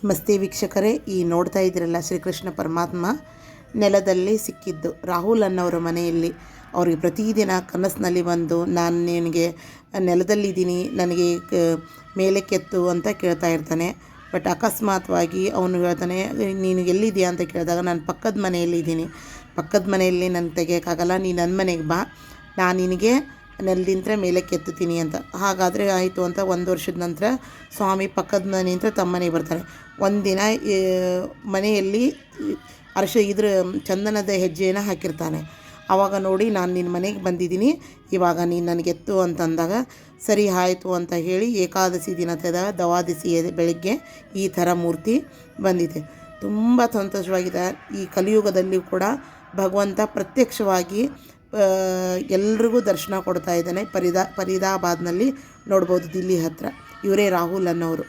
ನಮಸ್ತೆ ವೀಕ್ಷಕರೇ, ಈ ನೋಡ್ತಾ ಇದ್ದೀರಲ್ಲ ಶ್ರೀಕೃಷ್ಣ ಪರಮಾತ್ಮ ನೆಲದಲ್ಲಿ ಸಿಕ್ಕಿದ್ದು ರಾಹುಲ್ ಅನ್ನೋರ ಮನೆಯಲ್ಲಿ. ಅವ್ರಿಗೆ ಪ್ರತಿದಿನ ಕನಸಿನಲ್ಲಿ ಬಂದು ನಾನು ನಿನಗೆ ನೆಲದಲ್ಲಿದ್ದೀನಿ, ನನಗೆ ಮೇಲೆ ಕೆತ್ತು ಅಂತ ಕೇಳ್ತಾ ಇರ್ತಾನೆ. ಬಟ್ ಅಕಸ್ಮಾತ್ವಾಗಿ ಅವನು ಹೇಳ್ತಾನೆ, ನೀನು ಎಲ್ಲಿದೆಯಾ ಅಂತ ಕೇಳಿದಾಗ ನಾನು ಪಕ್ಕದ ಮನೆಯಲ್ಲಿದ್ದೀನಿ, ಪಕ್ಕದ ಮನೆಯಲ್ಲಿ ನನ್ನ ತೆಗಿಯೋಕ್ಕಾಗಲ್ಲ, ನೀನು ನನ್ನ ಮನೆಗೆ ಬಾ, ನಾನು ನಿನಗೆ ನೆಲದಿಂತ್ರ ಮೇಲೆ ಕೆತ್ತುತ್ತೀನಿ ಅಂತ. ಹಾಗಾದರೆ ಆಯಿತು ಅಂತ 1 ವರ್ಷದ ನಂತರ ಸ್ವಾಮಿ ಪಕ್ಕದ ಮನೆಯಿಂದ ತಮ್ಮ ಮನೆಗೆ ಬರ್ತಾರೆ. ಒಂದಿನ ಮನೆಯಲ್ಲಿ ಚಂದನದ ಹೆಜ್ಜೆಯನ್ನು ಹಾಕಿರ್ತಾನೆ. ಆವಾಗ ನೋಡಿ, ನಾನು ನಿನ್ನ ಮನೆಗೆ ಬಂದಿದ್ದೀನಿ, ಇವಾಗ ನೀನು ನನಗೆತ್ತು ಅಂತಂದಾಗ ಸರಿ ಆಯಿತು ಅಂತ ಹೇಳಿ ಏಕಾದಶಿ ದಿನದ ದವಾದಶಿ ಬೆಳಗ್ಗೆ ಈ ಥರ ಮೂರ್ತಿ ಬಂದಿದೆ. ತುಂಬ ಸಂತೋಷವಾಗಿದೆ. ಈ ಕಲಿಯುಗದಲ್ಲಿ ಕೂಡ ಭಗವಂತ ಪ್ರತ್ಯಕ್ಷವಾಗಿ ಎಲ್ರಿಗೂ ದರ್ಶನ ಕೊಡ್ತಾ ಇದ್ದಾನೆ. ಫರೀದಾಬಾದ್ನಲ್ಲಿ ನೋಡ್ಬೋದು, ದಿಲ್ಲಿ ಹತ್ತಿರ. ಇವರೇ ರಾಹುಲ್ ಅನ್ನೋರು.